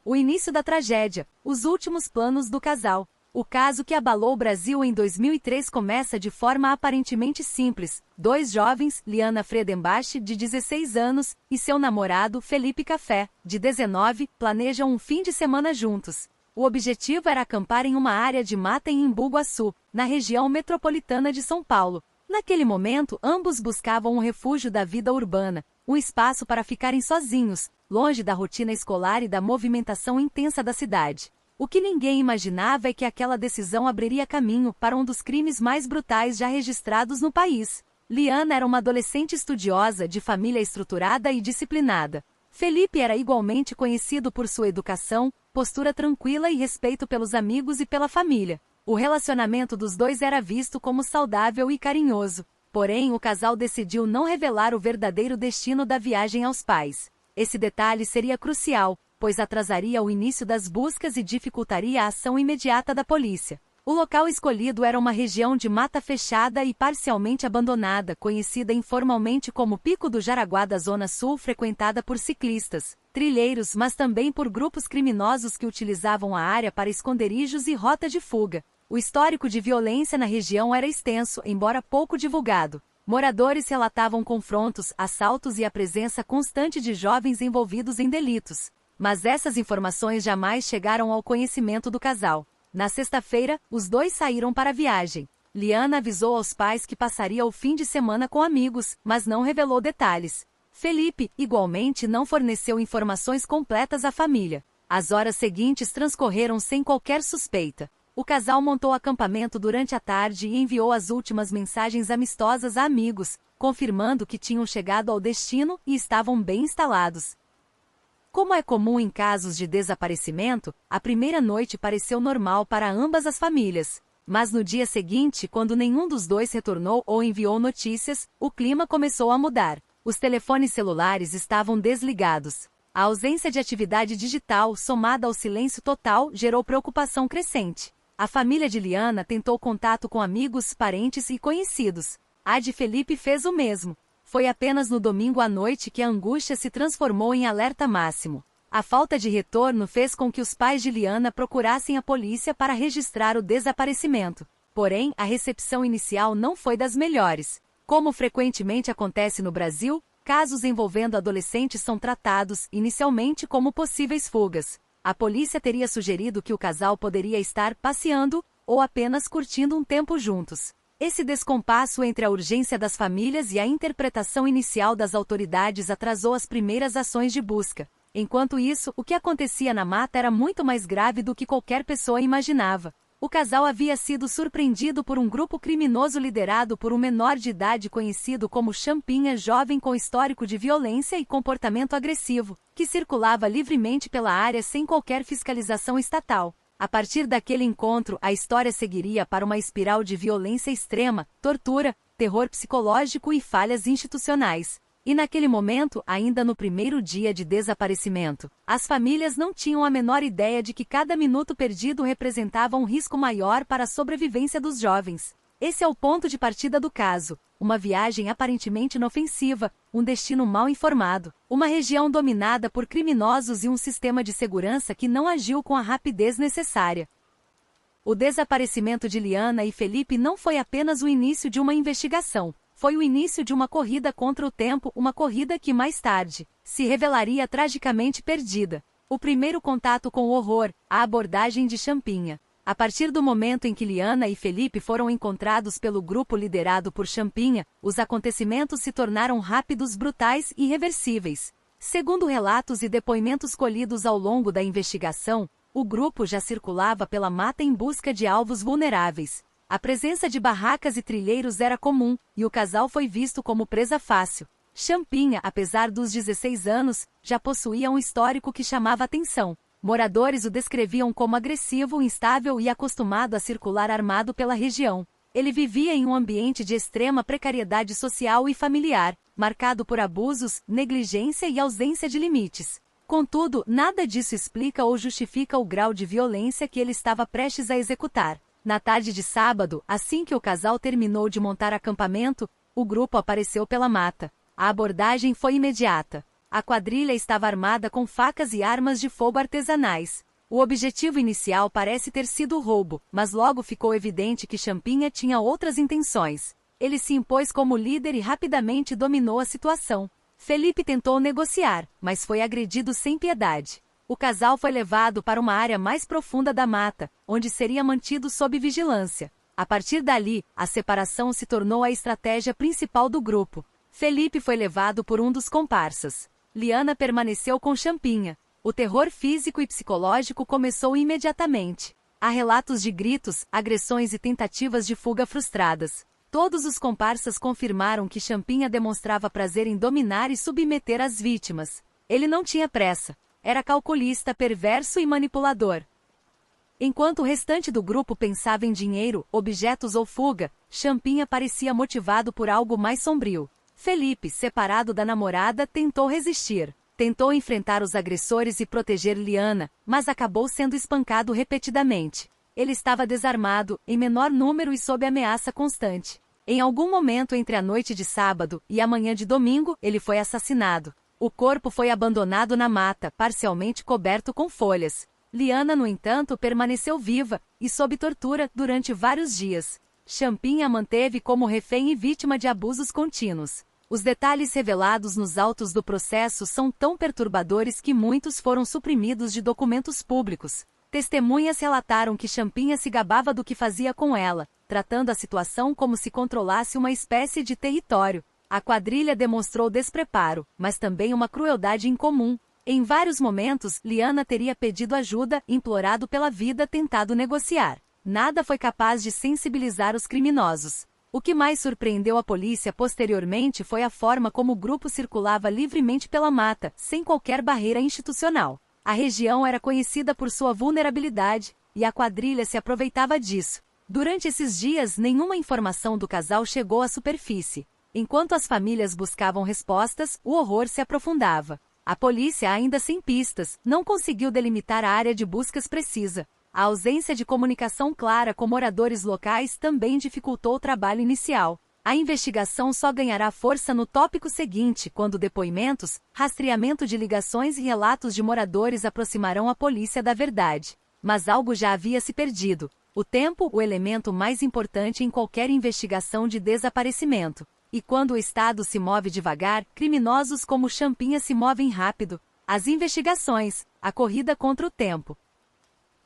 O início da tragédia, os últimos planos do casal. O caso que abalou o Brasil em 2003 começa de forma aparentemente simples. Dois jovens, Liana Fredenbach, de 16 anos, e seu namorado, Felipe Café, de 19, planejam um fim de semana juntos. O objetivo era acampar em uma área de mata em Embu-Guaçu, na região metropolitana de São Paulo. Naquele momento, ambos buscavam um refúgio da vida urbana, um espaço para ficarem sozinhos, longe da rotina escolar e da movimentação intensa da cidade. O que ninguém imaginava é que aquela decisão abriria caminho para um dos crimes mais brutais já registrados no país. Liana era uma adolescente estudiosa, de família estruturada e disciplinada. Felipe era igualmente conhecido por sua educação, postura tranquila e respeito pelos amigos e pela família. O relacionamento dos dois era visto como saudável e carinhoso. Porém, o casal decidiu não revelar o verdadeiro destino da viagem aos pais. Esse detalhe seria crucial, pois atrasaria o início das buscas e dificultaria a ação imediata da polícia. O local escolhido era uma região de mata fechada e parcialmente abandonada, conhecida informalmente como Pico do Jaraguá da Zona Sul, frequentada por ciclistas, trilheiros, mas também por grupos criminosos que utilizavam a área para esconderijos e rota de fuga. O histórico de violência na região era extenso, embora pouco divulgado. Moradores relatavam confrontos, assaltos e a presença constante de jovens envolvidos em delitos. Mas essas informações jamais chegaram ao conhecimento do casal. Na sexta-feira, os dois saíram para a viagem. Liana avisou aos pais que passaria o fim de semana com amigos, mas não revelou detalhes. Felipe, igualmente, não forneceu informações completas à família. As horas seguintes transcorreram sem qualquer suspeita. O casal montou acampamento durante a tarde e enviou as últimas mensagens amistosas a amigos, confirmando que tinham chegado ao destino e estavam bem instalados. Como é comum em casos de desaparecimento, a primeira noite pareceu normal para ambas as famílias. Mas no dia seguinte, quando nenhum dos dois retornou ou enviou notícias, o clima começou a mudar. Os telefones celulares estavam desligados. A ausência de atividade digital, somada ao silêncio total, gerou preocupação crescente. A família de Liana tentou contato com amigos, parentes e conhecidos. A de Felipe fez o mesmo. Foi apenas no domingo à noite que a angústia se transformou em alerta máximo. A falta de retorno fez com que os pais de Liana procurassem a polícia para registrar o desaparecimento. Porém, a recepção inicial não foi das melhores. Como frequentemente acontece no Brasil, casos envolvendo adolescentes são tratados, inicialmente, como possíveis fugas. A polícia teria sugerido que o casal poderia estar passeando ou apenas curtindo um tempo juntos. Esse descompasso entre a urgência das famílias e a interpretação inicial das autoridades atrasou as primeiras ações de busca. Enquanto isso, o que acontecia na mata era muito mais grave do que qualquer pessoa imaginava. O casal havia sido surpreendido por um grupo criminoso liderado por um menor de idade conhecido como Champinha, jovem com histórico de violência e comportamento agressivo, que circulava livremente pela área sem qualquer fiscalização estatal. A partir daquele encontro, a história seguiria para uma espiral de violência extrema, tortura, terror psicológico e falhas institucionais. E naquele momento, ainda no primeiro dia de desaparecimento, as famílias não tinham a menor ideia de que cada minuto perdido representava um risco maior para a sobrevivência dos jovens. Esse é o ponto de partida do caso. Uma viagem aparentemente inofensiva, um destino mal informado, uma região dominada por criminosos e um sistema de segurança que não agiu com a rapidez necessária. O desaparecimento de Liana e Felipe não foi apenas o início de uma investigação. Foi o início de uma corrida contra o tempo, uma corrida que mais tarde se revelaria tragicamente perdida. O primeiro contato com o horror, a abordagem de Champinha. A partir do momento em que Liana e Felipe foram encontrados pelo grupo liderado por Champinha, os acontecimentos se tornaram rápidos, brutais e irreversíveis. Segundo relatos e depoimentos colhidos ao longo da investigação, o grupo já circulava pela mata em busca de alvos vulneráveis. A presença de barracas e trilheiros era comum, e o casal foi visto como presa fácil. Champinha, apesar dos 16 anos, já possuía um histórico que chamava atenção. Moradores o descreviam como agressivo, instável e acostumado a circular armado pela região. Ele vivia em um ambiente de extrema precariedade social e familiar, marcado por abusos, negligência e ausência de limites. Contudo, nada disso explica ou justifica o grau de violência que ele estava prestes a executar. Na tarde de sábado, assim que o casal terminou de montar acampamento, o grupo apareceu pela mata. A abordagem foi imediata. A quadrilha estava armada com facas e armas de fogo artesanais. O objetivo inicial parece ter sido o roubo, mas logo ficou evidente que Champinha tinha outras intenções. Ele se impôs como líder e rapidamente dominou a situação. Felipe tentou negociar, mas foi agredido sem piedade. O casal foi levado para uma área mais profunda da mata, onde seria mantido sob vigilância. A partir dali, a separação se tornou a estratégia principal do grupo. Felipe foi levado por um dos comparsas. Liana permaneceu com Champinha. O terror físico e psicológico começou imediatamente. Há relatos de gritos, agressões e tentativas de fuga frustradas. Todos os comparsas confirmaram que Champinha demonstrava prazer em dominar e submeter as vítimas. Ele não tinha pressa. Era calculista, perverso e manipulador. Enquanto o restante do grupo pensava em dinheiro, objetos ou fuga, Champinha parecia motivado por algo mais sombrio. Felipe, separado da namorada, tentou resistir. Tentou enfrentar os agressores e proteger Liana, mas acabou sendo espancado repetidamente. Ele estava desarmado, em menor número e sob ameaça constante. Em algum momento entre a noite de sábado e a manhã de domingo, ele foi assassinado. O corpo foi abandonado na mata, parcialmente coberto com folhas. Liana, no entanto, permaneceu viva e sob tortura durante vários dias. Champinha a manteve como refém e vítima de abusos contínuos. Os detalhes revelados nos autos do processo são tão perturbadores que muitos foram suprimidos de documentos públicos. Testemunhas relataram que Champinha se gabava do que fazia com ela, tratando a situação como se controlasse uma espécie de território. A quadrilha demonstrou despreparo, mas também uma crueldade incomum. Em vários momentos, Liana teria pedido ajuda, implorado pela vida, tentado negociar. Nada foi capaz de sensibilizar os criminosos. O que mais surpreendeu a polícia posteriormente foi a forma como o grupo circulava livremente pela mata, sem qualquer barreira institucional. A região era conhecida por sua vulnerabilidade, e a quadrilha se aproveitava disso. Durante esses dias, nenhuma informação do casal chegou à superfície. Enquanto as famílias buscavam respostas, o horror se aprofundava. A polícia, ainda sem pistas, não conseguiu delimitar a área de buscas precisa. A ausência de comunicação clara com moradores locais também dificultou o trabalho inicial. A investigação só ganhará força no tópico seguinte, quando depoimentos, rastreamento de ligações e relatos de moradores aproximarão a polícia da verdade. Mas algo já havia se perdido. O tempo, o elemento mais importante em qualquer investigação de desaparecimento. E quando o Estado se move devagar, criminosos como Champinha se movem rápido. As investigações, a corrida contra o tempo.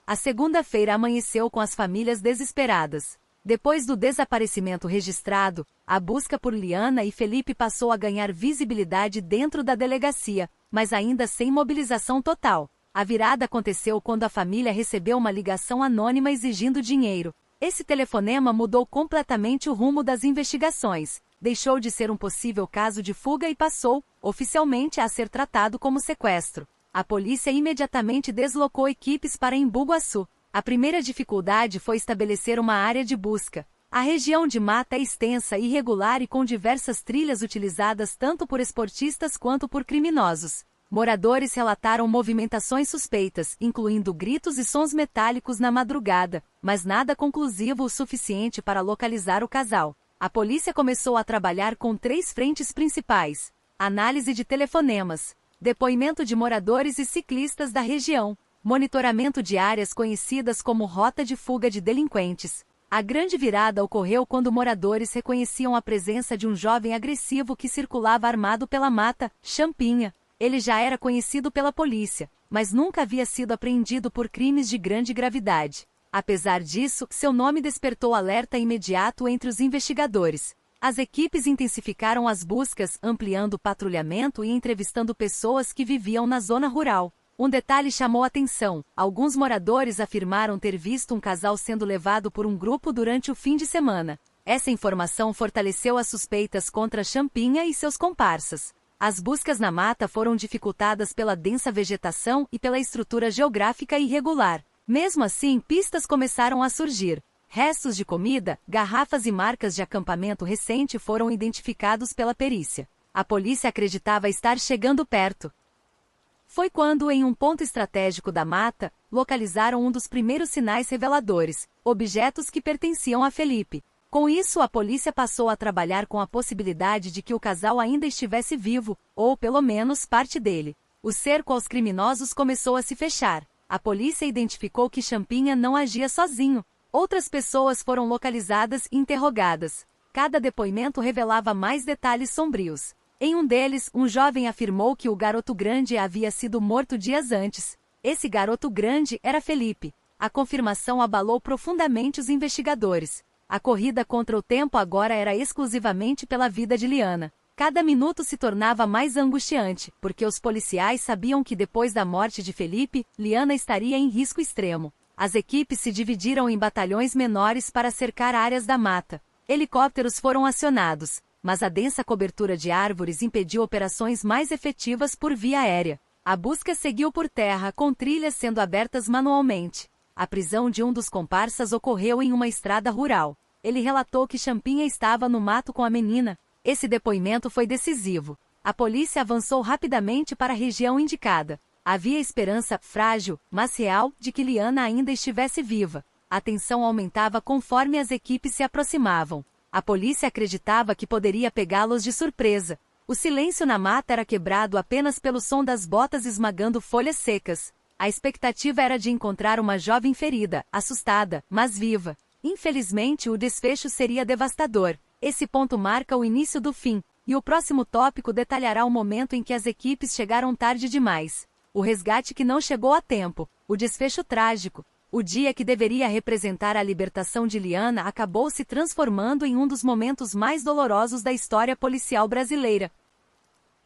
A segunda-feira amanheceu com as famílias desesperadas. Depois do desaparecimento registrado, a busca por Liana e Felipe passou a ganhar visibilidade dentro da delegacia, mas ainda sem mobilização total. A virada aconteceu quando a família recebeu uma ligação anônima exigindo dinheiro. Esse telefonema mudou completamente o rumo das investigações. Deixou de ser um possível caso de fuga e passou, oficialmente, a ser tratado como sequestro. A polícia imediatamente deslocou equipes para Embu-Guaçu. A primeira dificuldade foi estabelecer uma área de busca. A região de mata é extensa, irregular e com diversas trilhas utilizadas tanto por esportistas quanto por criminosos. Moradores relataram movimentações suspeitas, incluindo gritos e sons metálicos na madrugada, mas nada conclusivo o suficiente para localizar o casal. A polícia começou a trabalhar com 3 frentes principais: análise de telefonemas, depoimento de moradores e ciclistas da região, monitoramento de áreas conhecidas como rota de fuga de delinquentes. A grande virada ocorreu quando moradores reconheciam a presença de um jovem agressivo que circulava armado pela mata, Champinha. Ele já era conhecido pela polícia, mas nunca havia sido apreendido por crimes de grande gravidade. Apesar disso, seu nome despertou alerta imediato entre os investigadores. As equipes intensificaram as buscas, ampliando o patrulhamento e entrevistando pessoas que viviam na zona rural. Um detalhe chamou a atenção: alguns moradores afirmaram ter visto um casal sendo levado por um grupo durante o fim de semana. Essa informação fortaleceu as suspeitas contra Champinha e seus comparsas. As buscas na mata foram dificultadas pela densa vegetação e pela estrutura geográfica irregular. Mesmo assim, pistas começaram a surgir. Restos de comida, garrafas e marcas de acampamento recente foram identificados pela perícia. A polícia acreditava estar chegando perto. Foi quando, em um ponto estratégico da mata, localizaram um dos primeiros sinais reveladores: objetos que pertenciam a Felipe. Com isso, a polícia passou a trabalhar com a possibilidade de que o casal ainda estivesse vivo, ou pelo menos parte dele. O cerco aos criminosos começou a se fechar. A polícia identificou que Champinha não agia sozinho. Outras pessoas foram localizadas e interrogadas. Cada depoimento revelava mais detalhes sombrios. Em um deles, um jovem afirmou que o garoto grande havia sido morto dias antes. Esse garoto grande era Felipe. A confirmação abalou profundamente os investigadores. A corrida contra o tempo agora era exclusivamente pela vida de Liana. Cada minuto se tornava mais angustiante, porque os policiais sabiam que depois da morte de Felipe, Liana estaria em risco extremo. As equipes se dividiram em batalhões menores para cercar áreas da mata. Helicópteros foram acionados, mas a densa cobertura de árvores impediu operações mais efetivas por via aérea. A busca seguiu por terra, com trilhas sendo abertas manualmente. A prisão de um dos comparsas ocorreu em uma estrada rural. Ele relatou que Champinha estava no mato com a menina. Esse depoimento foi decisivo. A polícia avançou rapidamente para a região indicada. Havia esperança, frágil, mas real, de que Liana ainda estivesse viva. A tensão aumentava conforme as equipes se aproximavam. A polícia acreditava que poderia pegá-los de surpresa. O silêncio na mata era quebrado apenas pelo som das botas esmagando folhas secas. A expectativa era de encontrar uma jovem ferida, assustada, mas viva. Infelizmente, o desfecho seria devastador. Esse ponto marca o início do fim, e o próximo tópico detalhará o momento em que as equipes chegaram tarde demais. O resgate que não chegou a tempo, o desfecho trágico. O dia que deveria representar a libertação de Liana acabou se transformando em um dos momentos mais dolorosos da história policial brasileira.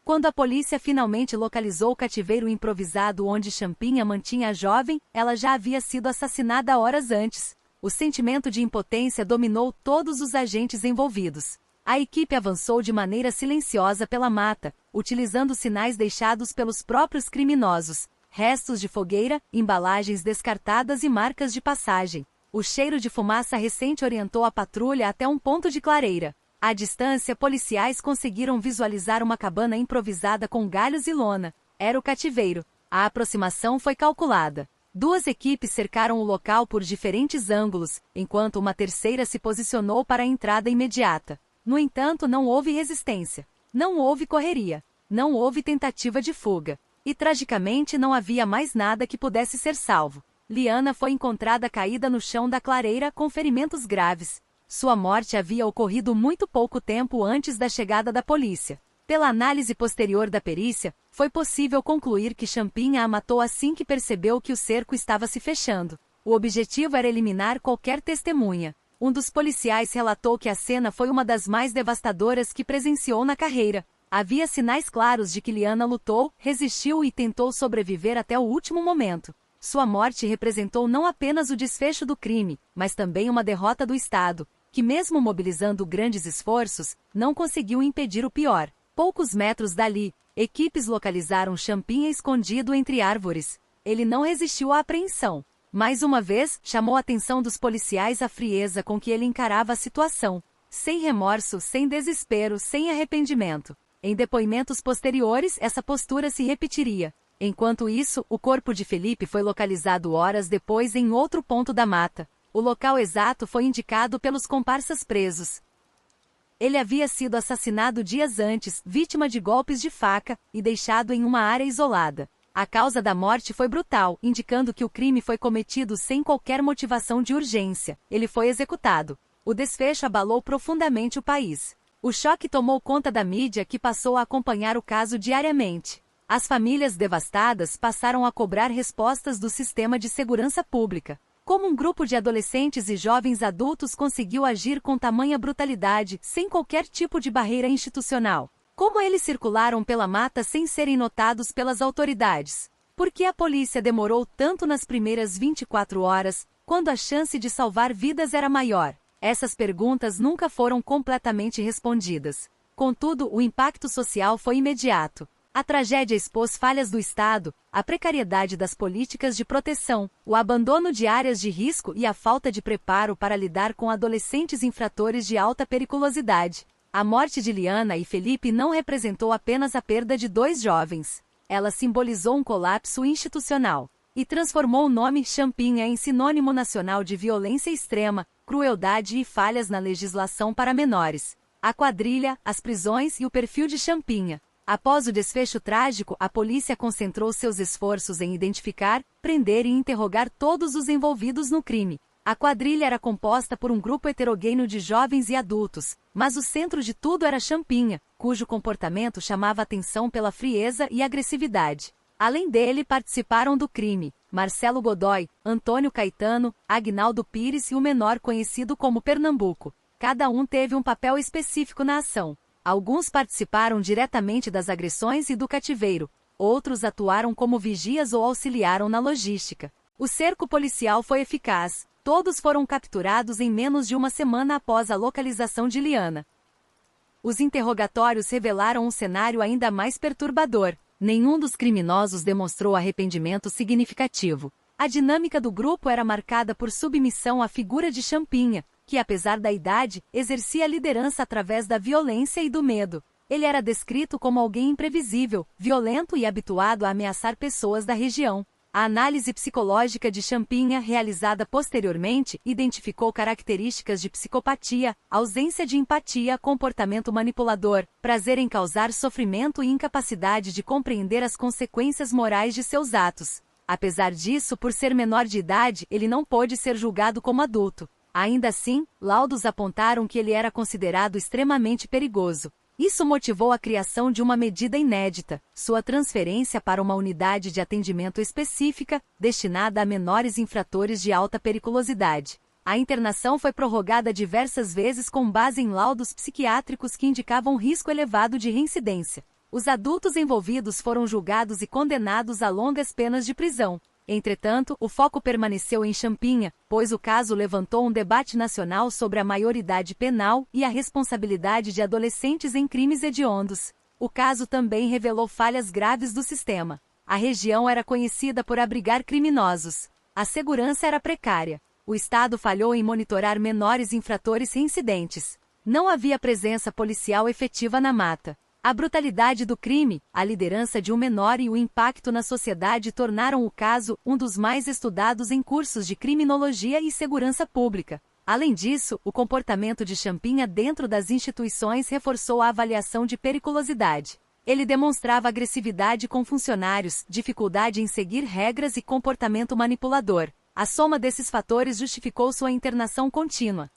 Quando a polícia finalmente localizou o cativeiro improvisado onde Champinha mantinha a jovem, ela já havia sido assassinada horas antes. O sentimento de impotência dominou todos os agentes envolvidos. A equipe avançou de maneira silenciosa pela mata, utilizando sinais deixados pelos próprios criminosos, restos de fogueira, embalagens descartadas e marcas de passagem. O cheiro de fumaça recente orientou a patrulha até um ponto de clareira. À distância, policiais conseguiram visualizar uma cabana improvisada com galhos e lona. Era o cativeiro. A aproximação foi calculada. Duas equipes cercaram o local por diferentes ângulos, enquanto uma terceira se posicionou para a entrada imediata. No entanto, não houve resistência. Não houve correria. Não houve tentativa de fuga. E tragicamente não havia mais nada que pudesse ser salvo. Liana foi encontrada caída no chão da clareira com ferimentos graves. Sua morte havia ocorrido muito pouco tempo antes da chegada da polícia. Pela análise posterior da perícia, foi possível concluir que Champinha a matou assim que percebeu que o cerco estava se fechando. O objetivo era eliminar qualquer testemunha. Um dos policiais relatou que a cena foi uma das mais devastadoras que presenciou na carreira. Havia sinais claros de que Liana lutou, resistiu e tentou sobreviver até o último momento. Sua morte representou não apenas o desfecho do crime, mas também uma derrota do Estado, que mesmo mobilizando grandes esforços, não conseguiu impedir o pior. Poucos metros dali, equipes localizaram Champinha escondido entre árvores. Ele não resistiu à apreensão. Mais uma vez, chamou a atenção dos policiais a frieza com que ele encarava a situação. Sem remorso, sem desespero, sem arrependimento. Em depoimentos posteriores, essa postura se repetiria. Enquanto isso, o corpo de Felipe foi localizado horas depois em outro ponto da mata. O local exato foi indicado pelos comparsas presos. Ele havia sido assassinado dias antes, vítima de golpes de faca, e deixado em uma área isolada. A causa da morte foi brutal, indicando que o crime foi cometido sem qualquer motivação de urgência. Ele foi executado. O desfecho abalou profundamente o país. O choque tomou conta da mídia, que passou a acompanhar o caso diariamente. As famílias devastadas passaram a cobrar respostas do sistema de segurança pública. Como um grupo de adolescentes e jovens adultos conseguiu agir com tamanha brutalidade, sem qualquer tipo de barreira institucional? Como eles circularam pela mata sem serem notados pelas autoridades? Por que a polícia demorou tanto nas primeiras 24 horas, quando a chance de salvar vidas era maior? Essas perguntas nunca foram completamente respondidas. Contudo, o impacto social foi imediato. A tragédia expôs falhas do Estado, a precariedade das políticas de proteção, o abandono de áreas de risco e a falta de preparo para lidar com adolescentes infratores de alta periculosidade. A morte de Liana e Felipe não representou apenas a perda de dois jovens. Ela simbolizou um colapso institucional e transformou o nome Champinha em sinônimo nacional de violência extrema, crueldade e falhas na legislação para menores. A quadrilha, as prisões e o perfil de Champinha. Após o desfecho trágico, a polícia concentrou seus esforços em identificar, prender e interrogar todos os envolvidos no crime. A quadrilha era composta por um grupo heterogêneo de jovens e adultos, mas o centro de tudo era Champinha, cujo comportamento chamava atenção pela frieza e agressividade. Além dele, participaram do crime Marcelo Godoy, Antônio Caetano, Agnaldo Pires e o menor conhecido como Pernambuco. Cada um teve um papel específico na ação. Alguns participaram diretamente das agressões e do cativeiro, outros atuaram como vigias ou auxiliaram na logística. O cerco policial foi eficaz. Todos foram capturados em menos de uma semana após a localização de Liana. Os interrogatórios revelaram um cenário ainda mais perturbador. Nenhum dos criminosos demonstrou arrependimento significativo. A dinâmica do grupo era marcada por submissão à figura de Champinha, que, apesar da idade, exercia liderança através da violência e do medo. Ele era descrito como alguém imprevisível, violento e habituado a ameaçar pessoas da região. A análise psicológica de Champinha, realizada posteriormente, identificou características de psicopatia, ausência de empatia, comportamento manipulador, prazer em causar sofrimento e incapacidade de compreender as consequências morais de seus atos. Apesar disso, por ser menor de idade, ele não pôde ser julgado como adulto. Ainda assim, laudos apontaram que ele era considerado extremamente perigoso. Isso motivou a criação de uma medida inédita, sua transferência para uma unidade de atendimento específica, destinada a menores infratores de alta periculosidade. A internação foi prorrogada diversas vezes com base em laudos psiquiátricos que indicavam risco elevado de reincidência. Os adultos envolvidos foram julgados e condenados a longas penas de prisão. Entretanto, o foco permaneceu em Champinha, pois o caso levantou um debate nacional sobre a maioridade penal e a responsabilidade de adolescentes em crimes hediondos. O caso também revelou falhas graves do sistema. A região era conhecida por abrigar criminosos. A segurança era precária. O Estado falhou em monitorar menores infratores reincidentes. Não havia presença policial efetiva na mata. A brutalidade do crime, a liderança de um menor e o impacto na sociedade tornaram o caso um dos mais estudados em cursos de criminologia e segurança pública. Além disso, o comportamento de Champinha dentro das instituições reforçou a avaliação de periculosidade. Ele demonstrava agressividade com funcionários, dificuldade em seguir regras e comportamento manipulador. A soma desses fatores justificou sua internação contínua.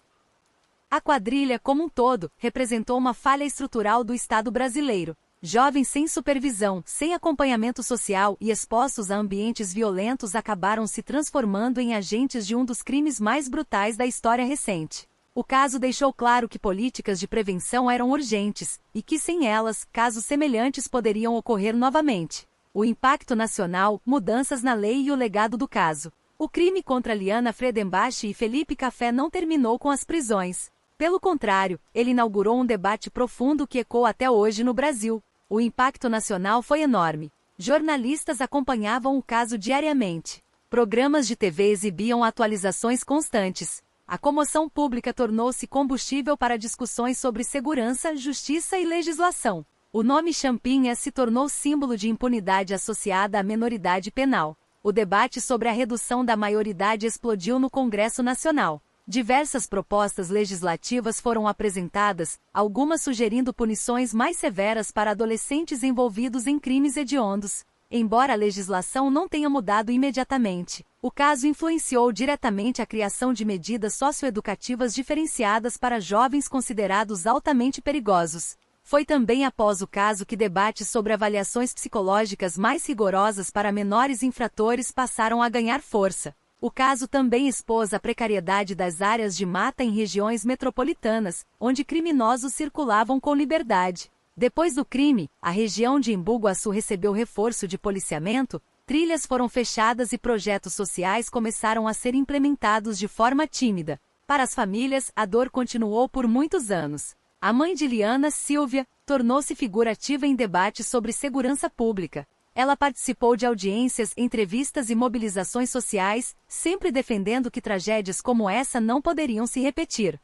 A quadrilha, como um todo, representou uma falha estrutural do Estado brasileiro. Jovens sem supervisão, sem acompanhamento social e expostos a ambientes violentos acabaram se transformando em agentes de um dos crimes mais brutais da história recente. O caso deixou claro que políticas de prevenção eram urgentes, e que sem elas, casos semelhantes poderiam ocorrer novamente. O impacto nacional, mudanças na lei e o legado do caso. O crime contra Liana Friedenbach e Felipe Café não terminou com as prisões. Pelo contrário, ele inaugurou um debate profundo que ecoa até hoje no Brasil. O impacto nacional foi enorme. Jornalistas acompanhavam o caso diariamente. Programas de TV exibiam atualizações constantes. A comoção pública tornou-se combustível para discussões sobre segurança, justiça e legislação. O nome Champinha se tornou símbolo de impunidade associada à menoridade penal. O debate sobre a redução da maioridade explodiu no Congresso Nacional. Diversas propostas legislativas foram apresentadas, algumas sugerindo punições mais severas para adolescentes envolvidos em crimes hediondos. Embora a legislação não tenha mudado imediatamente, o caso influenciou diretamente a criação de medidas socioeducativas diferenciadas para jovens considerados altamente perigosos. Foi também após o caso que debates sobre avaliações psicológicas mais rigorosas para menores infratores passaram a ganhar força. O caso também expôs a precariedade das áreas de mata em regiões metropolitanas, onde criminosos circulavam com liberdade. Depois do crime, a região de Embu-Guaçu recebeu reforço de policiamento, trilhas foram fechadas e projetos sociais começaram a ser implementados de forma tímida. Para as famílias, a dor continuou por muitos anos. A mãe de Liana, Silvia, tornou-se figura ativa em debates sobre segurança pública. Ela participou de audiências, entrevistas e mobilizações sociais, sempre defendendo que tragédias como essa não poderiam se repetir.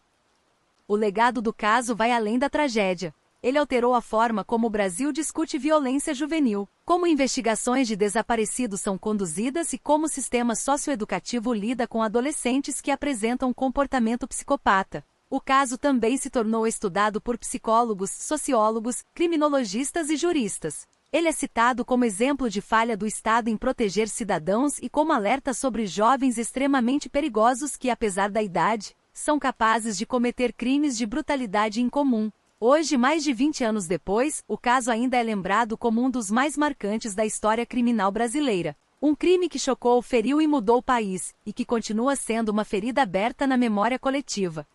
O legado do caso vai além da tragédia. Ele alterou a forma como o Brasil discute violência juvenil, como investigações de desaparecidos são conduzidas e como o sistema socioeducativo lida com adolescentes que apresentam comportamento psicopata. O caso também se tornou estudado por psicólogos, sociólogos, criminologistas e juristas. Ele é citado como exemplo de falha do Estado em proteger cidadãos e como alerta sobre jovens extremamente perigosos que, apesar da idade, são capazes de cometer crimes de brutalidade incomum. Hoje, mais de 20 anos depois, o caso ainda é lembrado como um dos mais marcantes da história criminal brasileira. Um crime que chocou, feriu e mudou o país, e que continua sendo uma ferida aberta na memória coletiva.